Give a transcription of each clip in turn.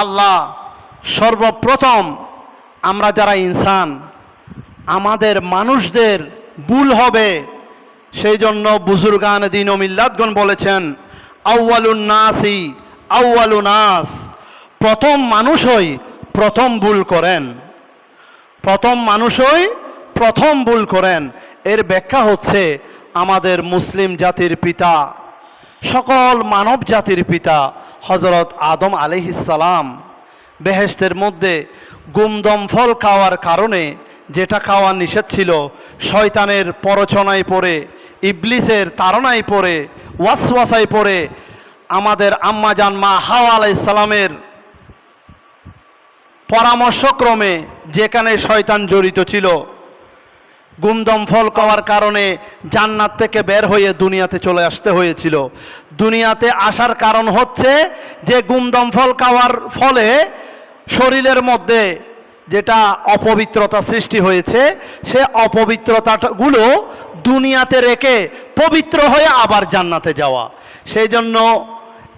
আল্লাহ সর্বপ্রথম আমরা যারা ইনসান, আমাদের মানুষদের ভুল হবে, সেই জন্য বুজুর্গান দিন ও মিল্লাতগণ বলেছেন আউয়ালুন নাসি আউয়ালুন নাস, প্রথম মানুষই প্রথম ভুল করেন, প্রথম মানুষই প্রথম ভুল করেন। এর ব্যাখ্যা হচ্ছে আমাদের মুসলিম জাতির পিতা, সকল মানব জাতির পিতা হযরত আদম আলাইহিস সালাম বেহেশতের মধ্যে গুমদম ফল খাওয়ার কারণে, যেটা খাওয়া নিষেধ ছিল, শয়তানের প্ররোচনায় পড়ে, ইবলিসের তাড়নায় পড়ে, ওয়াসওয়াসায় পড়ে, আমাদের আম্মাজান মা হাওয়া আলাইহিস সালামের পরামর্শক্রমে যেখানে শয়তান জড়িত ছিল, গুমদম ফল খাওয়ার কারণে জান্নাত থেকে বের হয়ে দুনিয়াতে চলে আসতে হয়েছিল। দুনিয়াতে আসার কারণ হচ্ছে যে গুমদম ফল খাওয়ার ফলে শরীরের মধ্যে যেটা অপবিত্রতা সৃষ্টি হয়েছে, সে অপবিত্রতাগুলো দুনিয়াতে রেখে পবিত্র হয়ে আবার জান্নাতে যাওয়া। সেই জন্য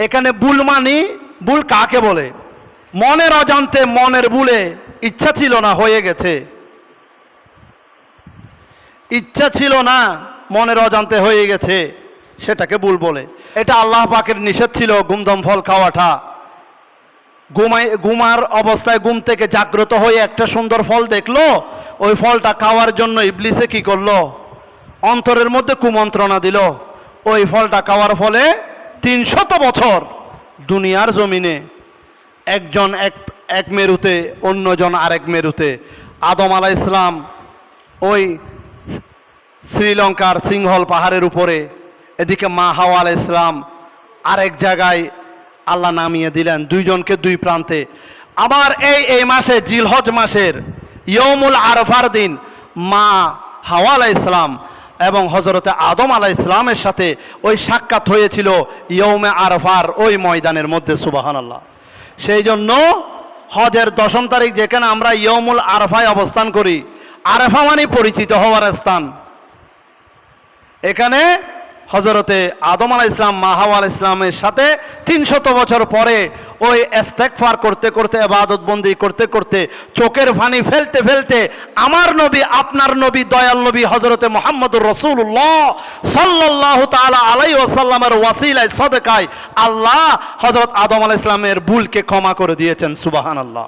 এখানে ভুল মানি, ভুল কাকে বলে? মনের অজান্তে, মনের ভুলে, ইচ্ছা ছিল না হয়ে গেছে, ইচ্ছা ছিল না মনের অজান্তে হয়ে গেছে, সেটাকে ভুল বলে। এটা আল্লাহ পাকের নিষেধ ছিল গুমদম ফল খাওয়াটা। ঘুমার অবস্থায় ঘুম থেকে জাগ্রত হয়ে একটা সুন্দর ফল দেখলো, ওই ফলটা খাওয়ার জন্য ইবলিসে কি করলো? অন্তরের মধ্যে কুমন্ত্রণা দিল। ওই ফলটা খাওয়ার ফলে 300 বছর দুনিয়ার জমিনে একজন এক মেরুতে, অন্যজন আরেক মেরুতে। আদম আলাইহিস সালাম ওই শ্রীলঙ্কার সিংহল পাহাড়ের উপরে, এদিকে মা হাওয়া আলাইহিস সালাম আরেক জায়গায় আল্লাহ নামিয়ে দিলেন, দুইজনকে দুই প্রান্তে। আবার এই মাসে, জিলহজ মাসের ইয়মুল আরফার দিন মা হাওয়া আলাইহিস সালাম এবং হযরতে আদম আলাইহিস সালামের সাথে ওই সাক্ষাৎ হয়েছিল ইয়মে আরফার ওই ময়দানের মধ্যে। সুবহানাল্লাহ। সেই জন্য হজের 10ম তারিখ যেখানে আমরা ইয়মুল আরফায় অবস্থান করি, আরফা মানে পরিচিত হওয়ার স্থান, এখানে হযরতে আদম আলাইহিস সালাম মা হাওয়া আলাইহিস সালামের সাথে 300 বছর পরে ওই ইস্তেগফার করতে করতে, ইবাদত বন্দি করতে করতে, চোখের পানি ফেলতে ফেলতে আমার নবী, আপনার নবী, দয়াল নবী হযরতে মুহাম্মদুর রাসূলুল্লাহ সাল্লাল্লাহু তাআলা আলাইহি ওয়াসাল্লামের ওয়াসিলায় সদকায় আল্লাহ হযরত আদম আলাইহিস সালামের ভুলকে ক্ষমা করে দিয়েছেন। সুবহানাল্লাহ।